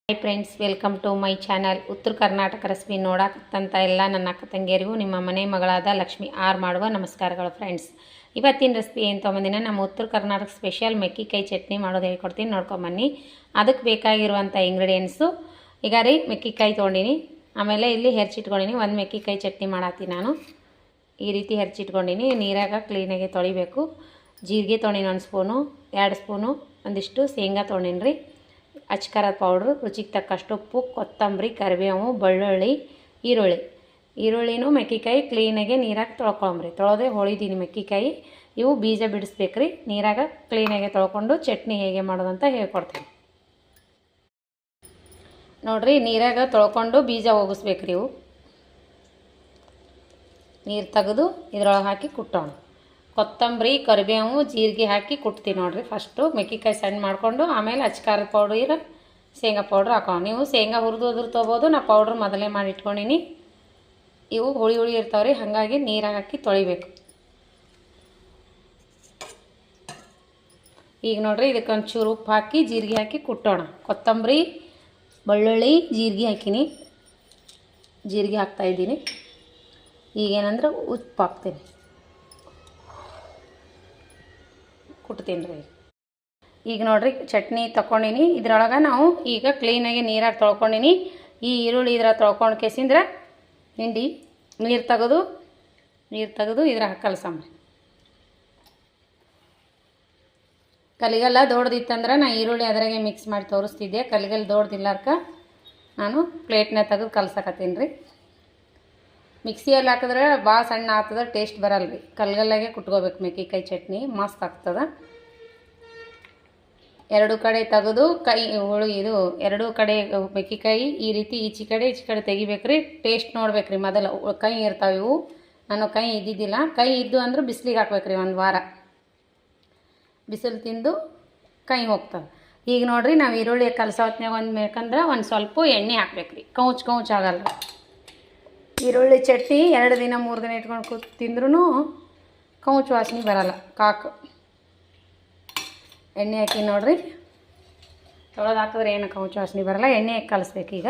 Hi friends, welcome to my channel. Uttara Karnataka recipe ನೋಡಕ್ಕಂತ ಎಲ್ಲ ನನ್ನ ಅಕ್ಕ ತಂಗಿಯರಿಗೂ ನಿಮ್ಮ ಮನೆ ಮಗಳಾದ ಲಕ್ಷ್ಮಿ ಆರ್ ಮಾಡುವ ನಮಸ್ಕಾರಗಳು. ಫ್ರೆಂಡ್ಸ್, ಇವತ್ತಿನ ರೆಸಿಪಿ ಏನು ತೊಗೊಂಬಂದಿನ ನಮ್ಮ ಉತ್ತರ ಕರ್ನಾಟಕ ಸ್ಪೆಷಲ್ ಮೆಕ್ಕಿಕಾಯಿ ಚಟ್ನಿ ಮಾಡೋದು ಹೇಳ್ಕೊಡ್ತೀನಿ, ನೋಡ್ಕೊಂಬನ್ನಿ. ಅದಕ್ಕೆ ಬೇಕಾಗಿರುವಂಥ ಇಂಗ್ರೀಡಿಯೆಂಟ್ಸು ಈಗ ರೀ ಮೆಕ್ಕಿಕಾಯಿ ತೊಗೊಂಡಿನಿ, ಆಮೇಲೆ ಇಲ್ಲಿ ಹೆರ್ಚಿಟ್ಕೊಂಡಿನಿ. ಒಂದು ಮೆಕ್ಕಿಕಾಯಿ ಚಟ್ನಿ ಮಾಡತ್ತೀನಿ ನಾನು. ಈ ರೀತಿ ಹೆರ್ಚಿಟ್ಕೊಂಡಿನಿ, ನೀರಾಗ ಕ್ಲೀನಾಗಿ ತೊಳಿಬೇಕು. ಜೀರಿಗೆ ತೊಗೊಂಡಿನಿ 1 ಸ್ಪೂನು, 2 ಸ್ಪೂನು, ಒಂದಿಷ್ಟು ಶೇಂಗಾ ತೊಗೊಂಡಿನಿ ರೀ. ಅಚ್ಕಾರದ ಪೌಡ್ರು, ರುಚಿಗೆ ತಕ್ಕಷ್ಟು ಉಪ್ಪು, ಕೊತ್ತಂಬರಿ, ಕರಿಬೇವು, ಬೆಳ್ಳುಳ್ಳಿ, ಈರುಳ್ಳಿನೂ ಮೆಕ್ಕಿಕಾಯಿ ಕ್ಲೀನಾಗಿ ನೀರಾಗ ತೊಳ್ಕೊಂಬ್ರಿ. ತೊಳೆದೇ ಹೊಳಿದೀನಿ ಮೆಕ್ಕಿಕಾಯಿ. ಇವು ಬೀಜ ಬಿಡಿಸ್ಬೇಕ್ರಿ. ನೀರಾಗ ಕ್ಲೀನಾಗಿ ತೊಳ್ಕೊಂಡು ಚಟ್ನಿ ಹೇಗೆ ಮಾಡೋದಂತ ಹೇಳ್ಕೊಡ್ತೀನಿ ನೋಡಿರಿ. ನೀರಾಗ ತೊಳ್ಕೊಂಡು ಬೀಜ ಹೋಗಿಸ್ಬೇಕ್ರಿ. ಇವು ನೀರು ತೆಗೆದು ಇದ್ರೊಳಗೆ ಹಾಕಿ ಕುಟ್ಟೋಣ. ಕೊತ್ತಂಬರಿ, ಕರಿಬೇವು, ಜೀರಿಗೆ ಹಾಕಿ ಕುಟ್ತೀನಿ ನೋಡಿರಿ. ಫಸ್ಟು ಮೆಕ್ಕಿಕಾಯಿ ಸಣ್ಣ ಮಾಡಿಕೊಂಡು ಆಮೇಲೆ ಅಚ್ಕಾರದ ಪೌಡ್ರ್, ಶೇಂಗಾ ಪೌಡ್ರ್ ಹಾಕೋಣ. ನೀವು ಶೇಂಗಾ ಹುರಿದು ತೊಗೋಬೋದು. ನಾ ಪೌಡ್ರ್ ಮೊದಲೇ ಮಾಡಿ ಇಟ್ಕೊಂಡಿನಿ. ಇವು ಹುಳಿ ಇರ್ತಾವ್ರಿ, ಹಾಗಾಗಿ ನೀರಾಗಿ ಹಾಕಿ ತೊಳಿಬೇಕು. ಈಗ ನೋಡಿರಿ, ಇದಕ್ಕೆ ಒಂಚೂರು ಉಪ್ಪು ಹಾಕಿ ಜೀರಿಗೆ ಹಾಕಿ ಕುಟ್ಟೋಣ. ಕೊತ್ತಂಬರಿ, ಬೆಳ್ಳುಳ್ಳಿ, ಜೀರಿಗೆ ಹಾಕಿನಿ. ಜೀರಿಗೆ ಹಾಕ್ತಾಯಿದ್ದೀನಿ. ಈಗೇನಂದ್ರೆ ಉಪ್ಪು ಹಾಕ್ತೀನಿ, ಕುಟ್ತೀನಿ ರೀ. ಈಗ ನೋಡಿರಿ ಚಟ್ನಿ ತೊಗೊಂಡಿನಿ. ಇದ್ರೊಳಗೆ ನಾವು ಈಗ ಕ್ಲೀನಾಗಿ ನೀರಾಗಿ ತೊಳ್ಕೊಂಡಿನಿ. ಈ ಈರುಳ್ಳಿ ಇದ್ರಾಗ ತೊಳ್ಕೊಂಡು ಕೆಸಿಂದ್ರೆ ಹಿಂಡಿ ನೀರು ತೆಗೆದು ಇದ್ರಾಗ ಕಲಸಂಬ್ರಿ. ಕಲಿಗೆಲ್ಲ ದೊಡ್ಡದಿತ್ತಂದ್ರೆ ನಾ ಈರುಳ್ಳಿ ಅದ್ರಾಗೆ ಮಿಕ್ಸ್ ಮಾಡಿ ತೋರಿಸ್ತಿದ್ದೆ. ಕಲಿಗೆಲ್ಲ ದೊಡ್ಡದಿಲ್ಲಾರ್ಕ ನಾನು ಪ್ಲೇಟ್ನ ತೆಗೆದು ಕಲ್ಸಕತ್ತೀನಿ ರೀ. ಮಿಕ್ಸಿಯಲ್ಲಿ ಹಾಕಿದ್ರೆ ಭಾಳ ಸಣ್ಣ ಆಗ್ತದೆ, ಟೇಸ್ಟ್ ಬರಲ್ಲ ರೀ. ಕಲ್ಗಲ್ಲಾಗೆ ಕುಟ್ಕೋಬೇಕು ಮೆಕ್ಕಿಕಾಯಿ ಚಟ್ನಿ, ಮಸ್ತ್ ಆಗ್ತದೆ. ಎರಡು ಕಡೆ ತೆಗೆದು ಎರಡು ಕಡೆ ಮೆಕ್ಕಿಕಾಯಿ ಈ ರೀತಿ ಈಚೆ ಕಡೆ ತೆಗಿಬೇಕ್ರಿ. ಟೇಸ್ಟ್ ನೋಡ್ಬೇಕ್ರಿ. ಮೊದಲು ಕೈ ಇರ್ತಾವೆ ಇವು. ನಾನು ಕೈ ಇದ್ದಿದ್ದಿಲ್ಲ. ಕೈ ಇದ್ದು ಅಂದ್ರೆ ಬಿಸಿಲಿಗೆ ಹಾಕ್ಬೇಕ್ರಿ. 1 ವಾರ ಬಿಸಿಲು ತಿಂದು ಕೈ ಹೋಗ್ತದೆ. ಈಗ ನೋಡಿರಿ, ನಾವು ಈರುಳ್ಳಿ ಕಲಸೋ ಹೊತ್ನಾಗ ಒಂದು ಸ್ವಲ್ಪ ಎಣ್ಣೆ ಹಾಕ್ಬೇಕ್ರಿ. ಕೌಚ್ ಆಗಲ್ಲ. ಈರುಳ್ಳಿ ಚಟ್ನಿ 2 ದಿನ 3 ದಿನ ಇಟ್ಕೊಂಡು ತಿಂದ್ರೂ ಕೌಚ್ ವಾಸನೆ ಬರಲ್ಲ. ಎಣ್ಣೆ ಹಾಕಿ ನೋಡಿರಿ. ತೊಳೆದು ಹಾಕಿದ್ರೆ ಏನು ಕೌಚ್ ವಾಸನೆ ಬರಲ್ಲ. ಎಣ್ಣೆ ಹಾಕಿ ಕಲಿಸ್ಬೇಕು. ಈಗ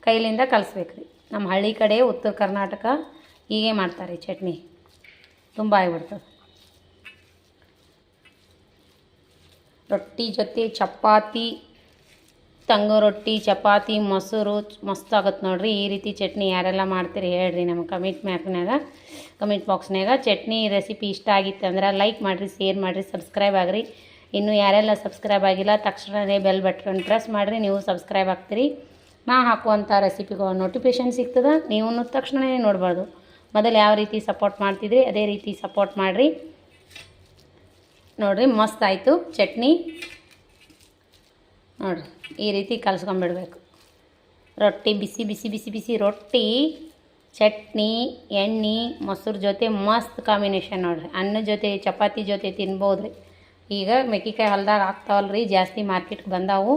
ಕೈಲಿಂದ ಕಲಿಸ್ಬೇಕು ರೀ. ನಮ್ಮ ಹಳ್ಳಿ ಕಡೆ ಉತ್ತರ ಕರ್ನಾಟಕ ಹೀಗೆ ಮಾಡ್ತಾರೆ ಚಟ್ನಿ. ತುಂಬ ಆಗಿಬಿಡ್ತದೆ. ರೊಟ್ಟಿ ಜೊತೆ ಚಪಾತಿ, ತಂಗು ರೊಟ್ಟಿ, ಚಪಾತಿ, ಮೊಸರು ಮಸ್ತ್ ಆಗುತ್ತೆ ನೋಡಿರಿ. ಈ ರೀತಿ ಚಟ್ನಿ ಯಾರೆಲ್ಲ ಮಾಡ್ತೀರಿ ಹೇಳ್ರಿ ನಮ್ಮ ಕಮೆಂಟ್ ಬಾಕ್ಸ್ನಾಗ. ಚಟ್ನಿ ರೆಸಿಪಿ ಇಷ್ಟ ಆಗಿತ್ತು ಅಂದ್ರೆ ಲೈಕ್ ಮಾಡಿರಿ, ಶೇರ್ ಮಾಡಿರಿ, ಸಬ್ಸ್ಕ್ರೈಬ್ ಆಗಿರಿ. ಇನ್ನು ಯಾರೆಲ್ಲ ಸಬ್ಸ್ಕ್ರೈಬ್ ಆಗಿಲ್ಲ ತಕ್ಷಣವೇ ಬೆಲ್ ಬಟನ್ ಪ್ರೆಸ್ ಮಾಡಿರಿ. ನೀವು ಸಬ್ಸ್ಕ್ರೈಬ್ ಆಗ್ತೀರಿ. ನಾ ಹಾಕುವಂಥ ರೆಸಿಪಿಗೆ ನೋಟಿಫಿಕೇಷನ್ ಸಿಗ್ತದೆ. ನೀವು ತಕ್ಷಣವೇ ನೋಡ್ಬಾರ್ದು. ಮೊದಲು ಯಾವ ರೀತಿ ಸಪೋರ್ಟ್ ಮಾಡ್ತಿದ್ರಿ ಅದೇ ರೀತಿ ಸಪೋರ್ಟ್ ಮಾಡಿರಿ. ನೋಡಿರಿ, ಮಸ್ತ್ ಆಯಿತು ಚಟ್ನಿ. ನೋಡಿರಿ, ಈ ರೀತಿ ಕಲಸ್ಕೊಂಬಿಡ್ಬೇಕು. ರೊಟ್ಟಿ ಬಿಸಿ ರೊಟ್ಟಿ, ಚಟ್ನಿ, ಎಣ್ಣೆ, ಮೊಸರು ಜೊತೆ ಮಸ್ತ್ ಕಾಂಬಿನೇಷನ್ ನೋಡಿರಿ. ಅನ್ನ ಜೊತೆ ಚಪಾತಿ ಜೊತೆ ತಿನ್ಬೋದು ರೀ. ಈಗ ಮೆಕ್ಕಿಕಾಯಿ ಹೊಲ್ದಾಗ ಆಗ್ತಾವಲ್ರಿ, ಜಾಸ್ತಿ ಮಾರ್ಕೆಟ್ಗೆ ಬಂದಾವು.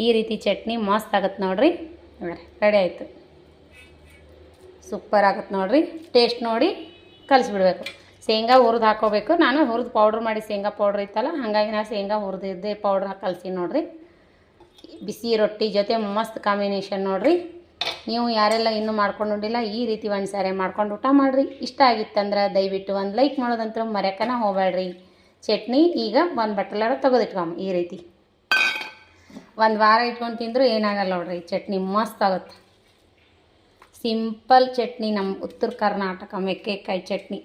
ಈ ರೀತಿ ಚಟ್ನಿ ಮಸ್ತ್ ಆಗುತ್ತೆ ನೋಡಿರಿ. ರೆಡಿ ಆಯಿತು. ಸೂಪರ್ ಆಗುತ್ತೆ ನೋಡಿರಿ. ಟೇಸ್ಟ್ ನೋಡಿ ಕಲಿಸ್ಬಿಡ್ಬೇಕು. ಶೇಂಗಾ ಹುರಿದು ಹಾಕೋಬೇಕು. ನಾನು ಹುರಿದು ಪೌಡ್ರ್ ಮಾಡಿ ಶೇಂಗಾ ಪೌಡ್ರ್ ಇತ್ತಲ್ಲ, ಹಾಗಾಗಿ ನಾನು ಶೇಂಗಾ ಹುರಿದಿದ್ದೆ ಪೌಡ್ರ್ ಹಾಕಿ ಕಲಸಿ ನೋಡಿರಿ. ಬಿಸಿ ರೊಟ್ಟಿ ಜೊತೆ ಮಸ್ತ್ ಕಾಂಬಿನೇಷನ್ ನೋಡಿರಿ. ನೀವು ಯಾರೆಲ್ಲ ಇನ್ನೂ ಮಾಡ್ಕೊಂಡು ನೋಡಿಲ್ಲ, ಈ ರೀತಿ ಒಂದು ಸಾರಿ ಮಾಡ್ಕೊಂಡು ಊಟ ಮಾಡಿರಿ. ಇಷ್ಟ ಆಗಿತ್ತಂದ್ರೆ ದಯವಿಟ್ಟು ಒಂದು ಲೈಕ್ ಮಾಡೋದಂತೂ ಮರೆಯೋಕ್ಕನ ಹೋಗಬೇಡ್ರಿ. ಚಟ್ನಿ ಈಗ ಒಂದು ಬಟ್ಟಲಾರ ತೆಗೆದಿಟ್ಕೊಂಬ. ಈ ರೀತಿ 1 ವಾರ ಇಟ್ಕೊಂಡು ತಿಂದರೂ ಏನಾಗಲ್ಲ ನೋಡ್ರಿ. ಚಟ್ನಿ ಮಸ್ತ್ ಆಗುತ್ತೆ. ಸಿಂಪಲ್ ಚಟ್ನಿ, ನಮ್ಮ ಉತ್ತರ ಕರ್ನಾಟಕ ಮೆಕ್ಕೆಕಾಯಿ ಚಟ್ನಿ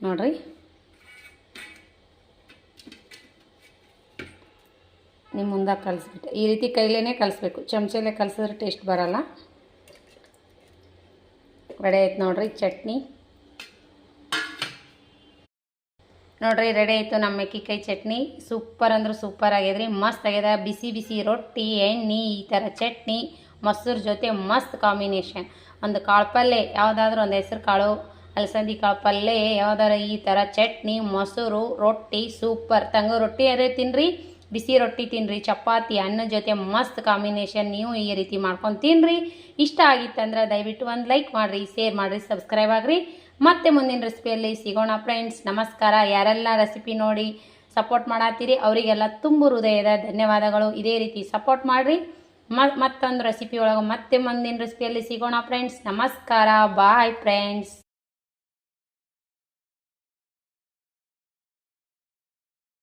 ನೋಡಿರಿ. ನಿಮ್ಮ ಮುಂದೆ ಕಲಿಸ್ಬಿಟ್ಟು ಈ ರೀತಿ ಕೈಲೇ ಕಲಿಸ್ಬೇಕು. ಚಮಚಲ್ಲೇ ಕಲಿಸಿದ್ರೆ ಟೇಸ್ಟ್ ಬರಲ್ಲ. ರೆಡಿ ಆಯ್ತು ನೋಡಿರಿ ಚಟ್ನಿ. ನೋಡಿರಿ, ರೆಡಿ ಆಯಿತು ನಮ್ಮ ಮೆಕ್ಕಿಕಾಯಿ ಚಟ್ನಿ. ಸೂಪರ್ ಅಂದ್ರೆ ಸೂಪರ್ ಆಗ್ಯದ್ರಿ. ಮಸ್ತ್ ಆಗ್ಯದ. ಬಿಸಿ ರೊಟ್ಟಿ, ಎಣ್ಣೆ, ಈ ಥರ ಚಟ್ನಿ, ಮೊಸರು ಜೊತೆ ಮಸ್ತ್ ಕಾಂಬಿನೇಷನ್. ಒಂದು ಕಾಳು ಪಲ್ಯ ಯಾವುದಾದ್ರೂ ಒಂದು ಹೆಸರು ಕಾಳು, ಅಲಸಂದಿ ಕಾಳು ಪಲ್ಯ ಯಾವುದಾದ್ರು ಈ ಥರ ಚಟ್ನಿ, ಮೊಸರು, ರೊಟ್ಟಿ ಸೂಪರ್. ತಂಗು ರೊಟ್ಟಿ ಅದೇ ತಿನ್ನಿರಿ, ಬಿಸಿ ರೊಟ್ಟಿ ತಿನ್ನಿರಿ, ಚಪಾತಿ, ಅನ್ನ ಜೊತೆ ಮಸ್ತ್ ಕಾಂಬಿನೇಷನ್. ನೀವು ಈ ರೀತಿ ಮಾಡ್ಕೊಂಡು ತಿನ್ನಿರಿ. ಇಷ್ಟ ಆಗಿತ್ತಂದ್ರೆ ದಯವಿಟ್ಟು ಒಂದು ಲೈಕ್ ಮಾಡಿರಿ, ಶೇರ್ ಮಾಡಿರಿ, ಸಬ್ಸ್ಕ್ರೈಬ್ ಆಗಿರಿ. ಮತ್ತೆ ಮುಂದಿನ ರೆಸಿಪಿಯಲ್ಲಿ ಸಿಗೋಣ ಫ್ರೆಂಡ್ಸ್. ನಮಸ್ಕಾರ. ಯಾರೆಲ್ಲ ರೆಸಿಪಿ ನೋಡಿ ಸಪೋರ್ಟ್ ಮಾಡತ್ತೀರಿ ಅವರಿಗೆಲ್ಲ ತುಂಬ ಹೃದಯದ ಧನ್ಯವಾದಗಳು. ಇದೇ ರೀತಿ ಸಪೋರ್ಟ್ ಮಾಡಿರಿ. ಮತ್ತೊಂದು ರೆಸಿಪಿ ಒಳಗೆ ಮತ್ತೆ ಮುಂದಿನ ರೆಸಿಪಿಯಲ್ಲಿ ಸಿಗೋಣ ಫ್ರೆಂಡ್ಸ್. ನಮಸ್ಕಾರ, ಬಾಯ್ ಫ್ರೆಂಡ್ಸ್.